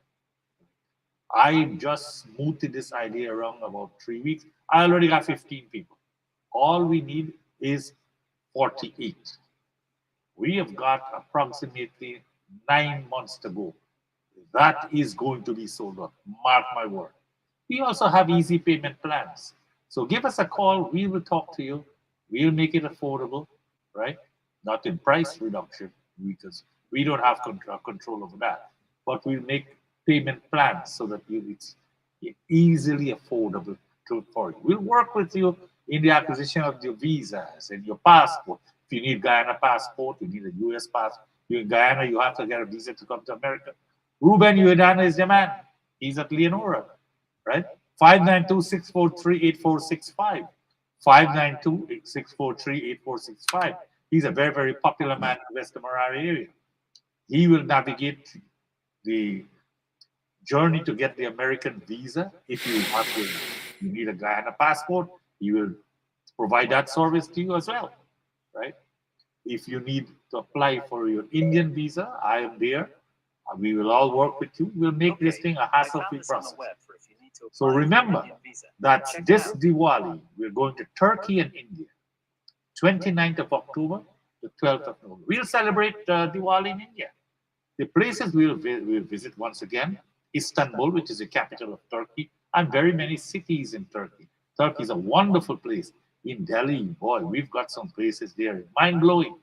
I just mooted this idea around about 3 weeks. I already got 15 people. All we need is 48. We have got approximately 9 months to go. That is going to be sold out. Mark my word. We also have easy payment plans. So give us a call. We will talk to you. We'll make it affordable, right? Not in price reduction because we don't have control over that. But we'll make payment plans so that it's easily affordable for you. We'll work with you in the acquisition of your visas and your passport. If you need Guyana passport, you need a US passport. You're in Guyana, you have to get a visa to come to America. Ruben Uedana is the man. He's at Leonora, right? 592-643-8465. 592-643-8465. He's a very, very popular man in the West Demerara area. He will navigate the journey to get the American visa. If you need a Guyana passport, he will provide that service to you as well, right? If you need to apply for your Indian visa, I am there. We will all work with you. We'll make this thing a hassle-free process. So remember that this Diwali, we're going to Turkey and India, 29th of October to 12th of November. We'll celebrate Diwali in India. The places we'll visit once again, Istanbul, which is the capital of Turkey, and very many cities in Turkey. Turkey is a wonderful place. In Delhi, boy, we've got some places there. Mind-blowing.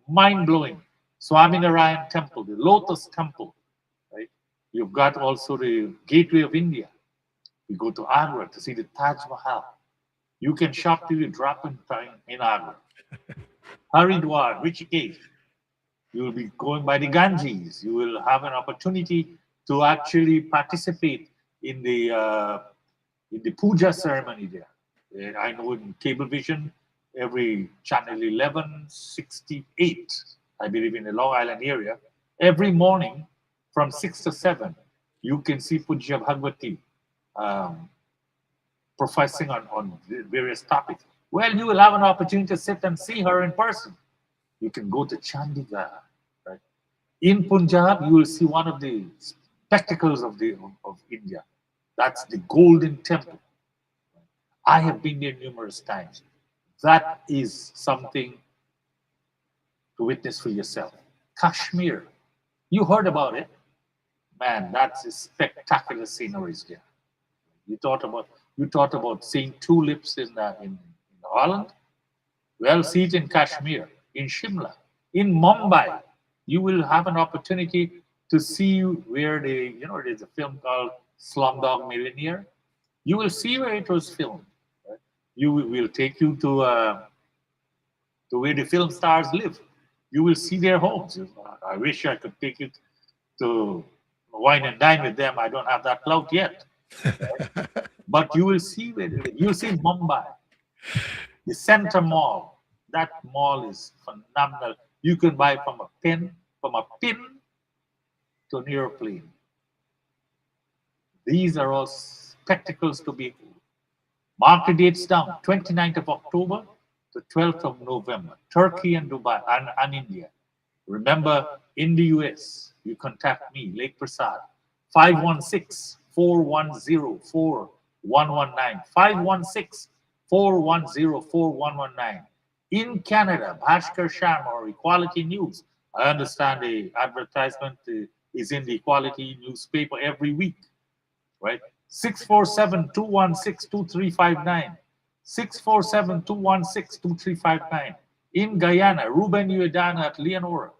Mind-blowing. Swaminarayan Temple, the Lotus Temple, right? You've got also the Gateway of India. You go to Agra to see the Taj Mahal. You can shop till you drop in Agra. Haridwar, Rishikesh. You will be going by the Ganges. You will have an opportunity to actually participate in the puja ceremony there. I know in Cablevision, every channel 1168, I believe in the Long Island area, every morning from 6 to 7, you can see Puja Bhagwati professing on various topics. Well, you will have an opportunity to sit and see her in person. You can go to Chandigarh, right? In Punjab, you will see one of the spectacles of India. That's the Golden Temple. I have been there numerous times. That is something to witness for yourself. Kashmir, you heard about it. Man, that's a spectacular sceneries there. You thought about seeing tulips in Holland? Well, see it in Kashmir, in Shimla, in Mumbai. You will have an opportunity to see where there's a film called Slumdog Millionaire. You will see where it was filmed. Right? Will take you to where the film stars live. You will see their homes. I wish I could take you to wine and dine with them. I don't have that clout yet. Right? But you will see where they live. You'll see Mumbai, the Center Mall. That mall is phenomenal. You can buy from a pin to an airplane. These are all spectacles to be. Mark the dates down, 29th of October to 12th of November, Turkey and Dubai and India. Remember, in the US, you contact me, Lake Persaud, 516-410-4119, 516-410-4119. In Canada, Bhaskar Sharma or Equality News. I understand the advertisement is in the Equality newspaper every week, right? 647-216-2359. 647-216-2359. In Guyana, Ruben Uedana at Leonora.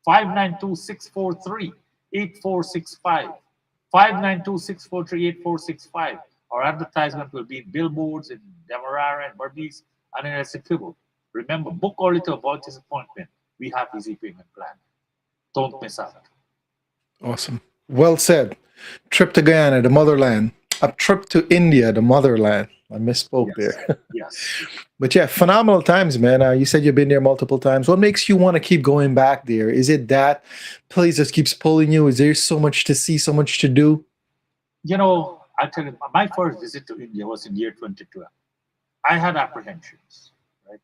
592-643-8465. 592-643-8465. Our advertisement will be in billboards in Demerara and Berbice and in Essequibo. Remember, book early to avoid disappointment. We have easy payment plan. Don't miss out. Awesome. Well said. Trip to Guyana, the motherland. A trip to India, the motherland. I misspoke there. Yes. But yeah, phenomenal times, man. You said you've been there multiple times. What makes you want to keep going back there? Is it that place that keeps pulling you? Is there so much to see, so much to do? You know, I tell you, my first visit to India was in year 2012. I had apprehensions, right?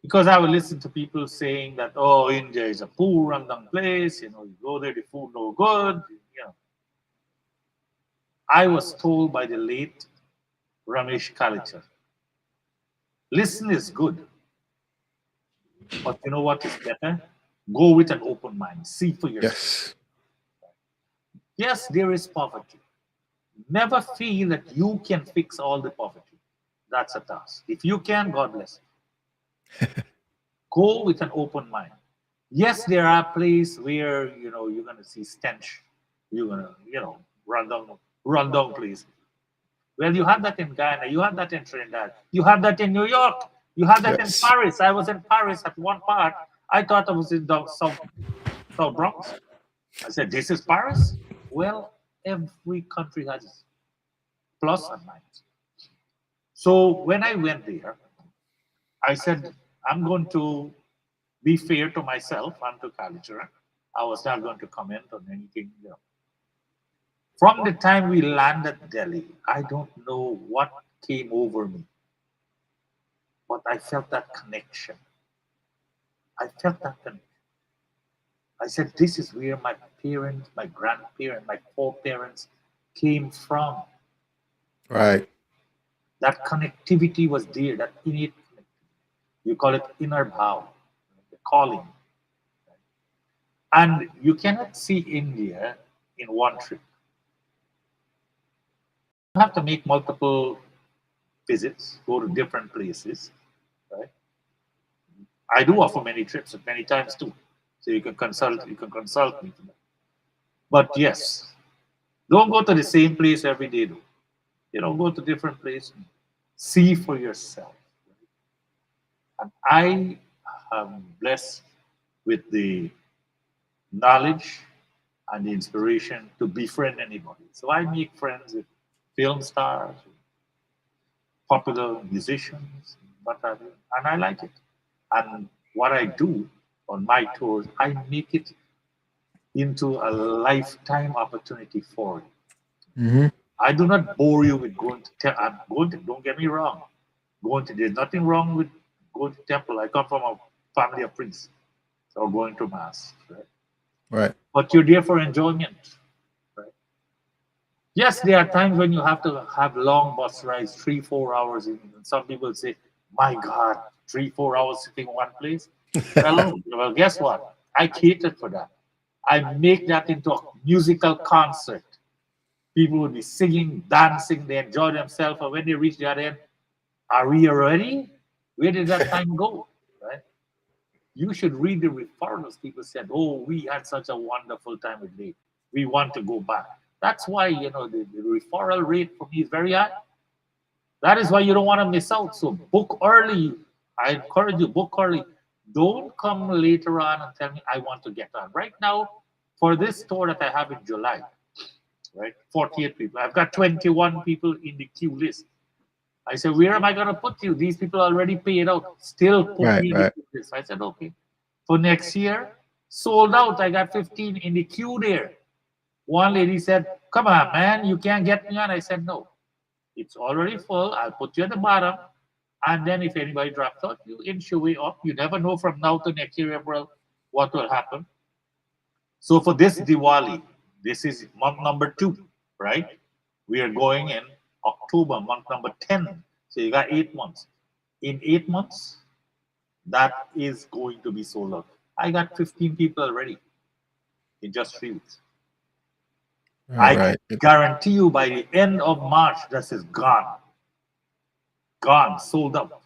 Because I would listen to people saying that, oh, India is a poor, rundown place. You know, you go there, the food no good. You know, I was told by the late Ramesh Kalichar, listen is good, but you know what is better? Go with an open mind. See for yourself. Yes, there is poverty. Never feel that you can fix all the poverty. That's a task. If you can, God bless you. Go with an open mind. Yes, there are places where you're going to see stench. You're going to run down place. Well, you had that in Guyana. You had that in Trinidad. You had that in New York. You had that in Paris. I was in Paris at one part. I thought I was in the South Bronx. I said, this is Paris? Well, every country has its plus and minus. So when I went there, I said, I'm going to be fair to myself and to culture. I was not going to comment on anything. From the time we landed Delhi, I don't know what came over me, but I felt that connection. I felt that connection. I said, this is where my parents, my grandparents, my foreparents came from. Right. That connectivity was there, that innate connectivity. You call it inner bhav, the calling. And you cannot see India in one trip. You have to make multiple visits, go to different places, right? I do offer many trips at many times too. So you can consult me for that. But yes, don't go to the same place every day though. Go to different places. See for yourself. And I am blessed with the knowledge and the inspiration to befriend anybody. So I make friends with film stars, popular musicians, what have you, and I like it. And what I do on my tours, I make it into a lifetime opportunity for you. Mm-hmm. I do not bore you with going to I'm going to, don't get me wrong. There's nothing wrong with going to temple. I come from a family of priests, so going to mass, right? Right. But you're there for enjoyment, right? Yes, there are times when you have to have long bus rides, 3-4 hours. And some people say, "My God, 3-4 hours sitting in one place." Well, guess what? I catered for that. I make that into a musical concert. People would be singing, dancing, they enjoy themselves, and when they reach the other end, are we ready? Where did that time go? Right? You should read the referrals. People said, "Oh, we had such a wonderful time with Lake. We want to go back." That's why the referral rate for me is very high. That is why you don't want to miss out. So book early. I encourage you, book early. Don't come later on and tell me I want to get on. Right now, for this tour that I have in July, right, 48 people. I've got 21 people in the queue list. I said, where am I going to put you? These people already paid out. Still put me in the queue list. I said, okay. For next year, sold out. I got 15 in the queue there. One lady said, come on, man, you can't get me on. I said, no, it's already full. I'll put you at the bottom. And then if anybody drops out, you inch your way up. You never know from now to next year, April, what will happen. So for this Diwali, this is month number 2, right? We are going in October, month number 10. So you got 8 months. In 8 months, that is going to be sold out. I got 15 people already in just 3 weeks. I guarantee you by the end of March, this is gone. Gone, sold out.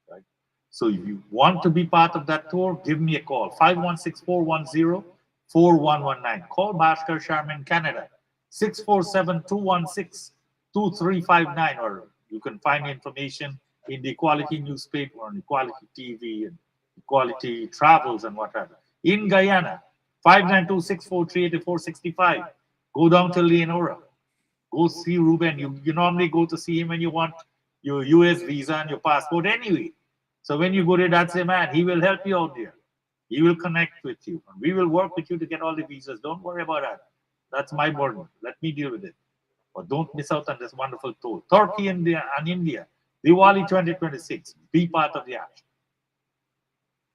Right? So if you want to be part of that tour, give me a call. 516-410-4119. Call Bhaskar Sharma in Canada. 647-216-2359. Or you can find information in the Equality newspaper on Equality TV and Equality Travels and whatever. In Guyana, 592-643-8465. Go down to Leonora. Go see Ruben. You normally go to see him when you want your US visa and your passport anyway. So when you go to that same man, he will help you out there. He will connect with you. And we will work with you to get all the visas. Don't worry about that. That's my burden. Let me deal with it. But don't miss out on this wonderful tour. Turkey and India. Diwali 2026. Be part of the action.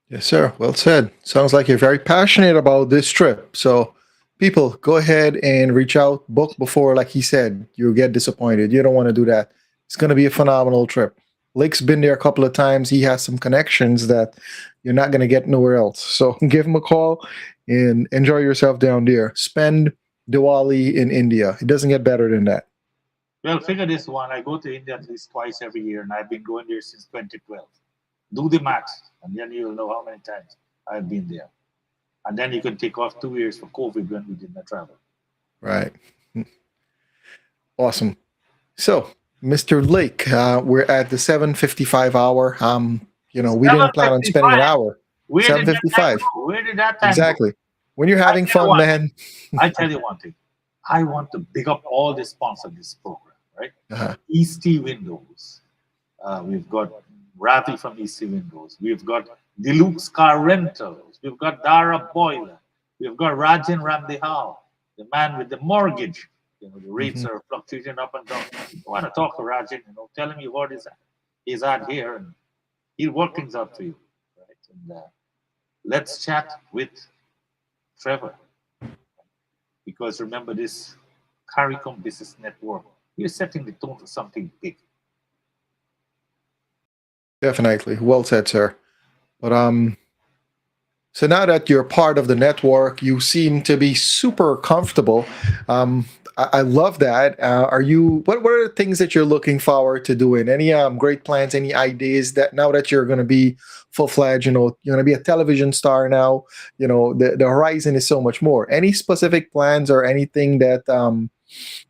Yes, sir. Well said. Sounds like you're very passionate about this trip. So people, go ahead and reach out, book before, like he said, you'll get disappointed. You don't want to do that. It's going to be a phenomenal trip. Lake's been there a couple of times. He has some connections that you're not going to get nowhere else. So give him a call and enjoy yourself down there. Spend Diwali in India. It doesn't get better than that. Well, figure this one. I go to India at least twice every year, and I've been going there since 2012. Do the math, and then you'll know how many times I've been there. And then you can take off 2 years for COVID when we did not travel. Right. Awesome. So, Mr. Lake, we're at the 7:55 hour. We didn't plan on spending an hour. 7:55. Where did that time exactly go? When you're having fun, man. I tell you one thing. I want to big up all the sponsors of this program, right? Uh-huh. Easty Windows. We've got Rafi from Easty Windows. We've got Deluxe Car Rentals. We've got Dara Boiler. We've got Rajan Ramdehal, the man with the mortgage. You know, the rates Mhm. are fluctuating up and down. You want to talk to Rajan, you know, tell him what is at here, and he'll work things out for you, right? And let's chat with Trevor, because remember this Caricom Business Network, we're setting the tone for something big. Definitely. Well said, sir. But so now that you're part of the network, you seem to be super comfortable. I love that. Are you? What are the things that you're looking forward to doing? Any great plans? Any ideas that now that you're going to be full fledged? You know, you're going to be a television star now. You know, the horizon is so much more. Any specific plans or anything that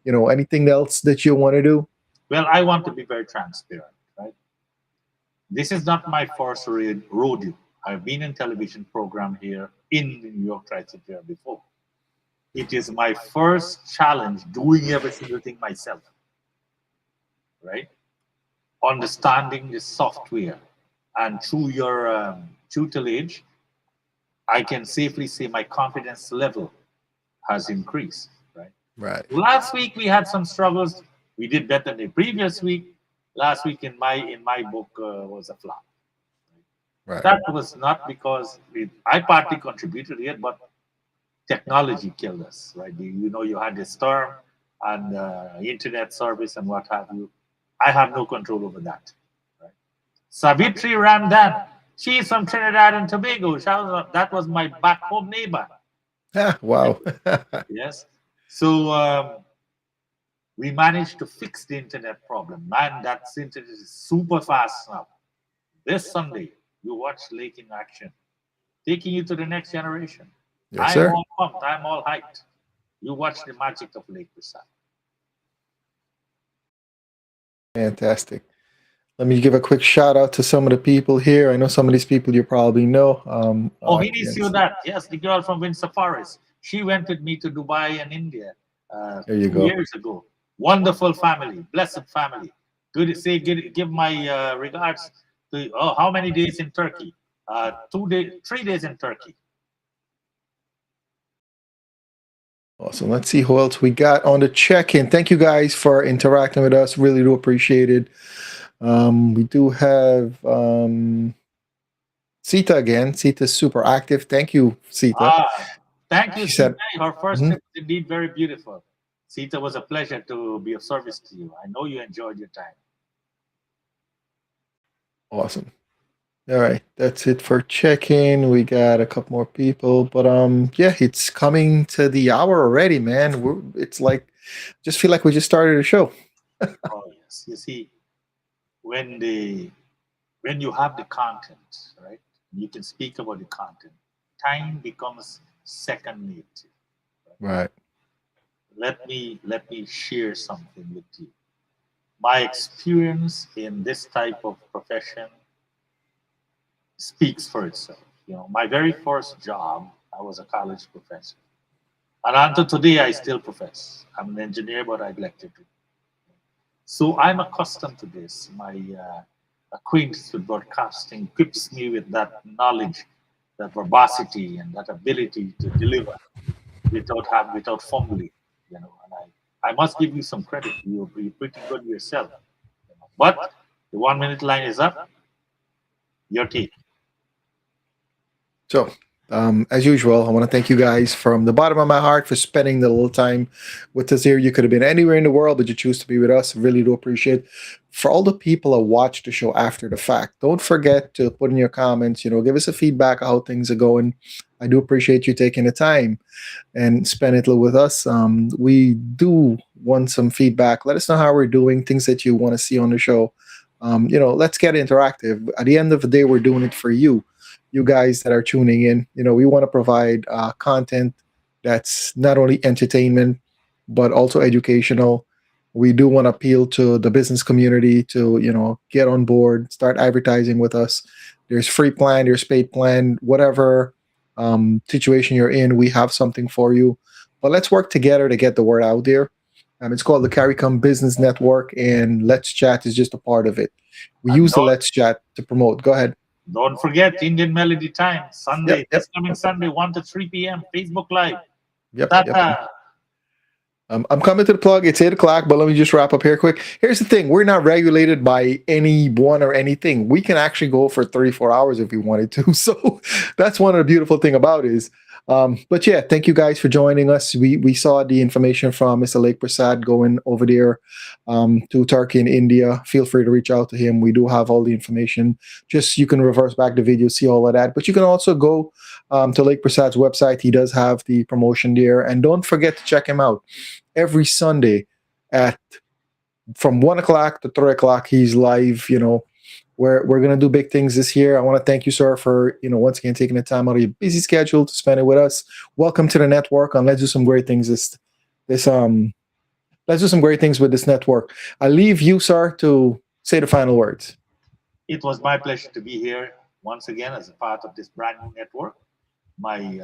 anything else that you want to do? Well, I want to be very transparent, right? This is not my first rodeo. I've been in television program here in the New York Tri-State area before. It is my first challenge doing every single thing myself, right? Understanding the software. And through your tutelage, I can safely say my confidence level has increased, right? Right. Last week we had some struggles. We did better than the previous week. Last week in my book was a flop. Right. That was not because I partly contributed it, but technology killed us, right? You know, you had the storm and internet service and what have you. I have no control over that. Right? Savitri Ramdan, she's from Trinidad and Tobago. That was my back home neighbor. Ah, wow. Yes. So we managed to fix the internet problem. Man, that internet is super fast now. This Sunday, you watch Lake in action, taking you to the next generation. Yes, I'm sir. all pumped. I'm all hyped. You watch the magic of Lake Persaud. Fantastic. Let me give a quick shout out to some of the people here. I know some of these people you probably know. Oh, I Hini can't see. that. Yes, the girl from Windsor Forest. She went with me to Dubai and India There you two go. years ago. Wonderful family, blessed family. Good. Say, give my regards to. Oh, how many days in Turkey? 2 days, 3 days in Turkey. Awesome. Let's see who else we got on the check-in. Thank you guys for interacting with us. Really do appreciate it. We do have Sita again. Sita's super active. Thank you, Sita. Ah, thank you, She Sita. said, Her first "Mhm, trip is indeed very beautiful. Sita, was a pleasure to be of service to you. I know you enjoyed your time. awesome. All right, that's it for check-in. We got a couple more people, but yeah, it's coming to the hour already, man. It's like just feel like we just started a show. Oh yes, you see, when the when you have the content, right? You can speak about the content. Time becomes second nature. Right. Let me share something with you. My experience in this type of profession speaks for itself. You know, my very first job, I was a college professor, and until today, I still profess. I'm an engineer, but I lecture too. So I'm accustomed to this. My acquaintance with broadcasting equips me with that knowledge, that verbosity, and that ability to deliver without fumbling. You know, and I must give you some credit. You're pretty good yourself. You know. But the 1 minute line is up. Your take. So, as usual, I want to thank you guys from the bottom of my heart for spending the little time with us here. You could have been anywhere in the world, but you choose to be with us. Really do appreciate. For all the people that watch the show after the fact, don't forget to put in your comments. Give us a feedback on how things are going. I do appreciate you taking the time and spend it with us. We do want some feedback. Let us know how we're doing, things that you want to see on the show. Let's get interactive. At the end of the day, we're doing it for you guys that are tuning in. We want to provide content that's not only entertainment but also educational. We do want to appeal to the business community to get on board, start advertising with us. There's free plan, there's paid plan, whatever situation you're in, we have something for you. But let's work together to get the word out there. It's called the Caricom Business Network, and Let's Chat is just a part of it. We And use the Let's Chat to promote. Go ahead. don't forget Indian Melody Time, Sunday, Yep. this coming Sunday, 1 to 3 p.m., Facebook Live. Yep. Tata. I'm coming to the plug. It's 8 o'clock, but let me just wrap up here quick. Here's the thing. We're not regulated by anyone or anything. We can actually go for 34 hours if we wanted to. So that's one of the beautiful thing about it is. But yeah, thank you guys for joining us. We saw the information from Mr. Lake Persaud going over there to Turkey and India. Feel free to reach out to him. We do have all the information. Just you can reverse back the video, see all of that. But you can also go to Lake Persaud's website. He does have the promotion there. And don't forget to check him out. Every Sunday from 1 o'clock to 3 o'clock, he's live. We're gonna do big things this year. I want to thank you, sir, for once again taking the time out of your busy schedule to spend it with us. Welcome to the network, and let's do some great things. Let's do some great things with this network. I leave you, sir, to say the final words. It was my pleasure to be here once again as a part of this brand new network. My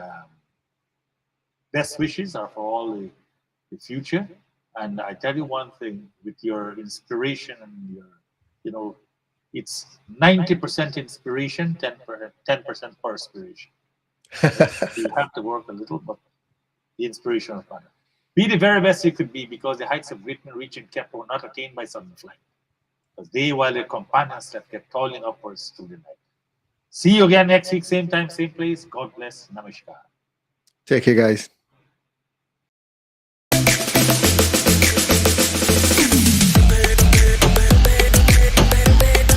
best wishes are for all the future. And I tell you one thing, with your inspiration and your, it's 90% inspiration, 10% perspiration. You have to work a little, but the inspiration of fun. Be the very best you could be, because the heights of greatness reached and kept were not attained by sudden flight. Because they, while their companions, that kept toiling upwards through the night. See you again next week, same time, same place. God bless. Namaskar. Take care, guys.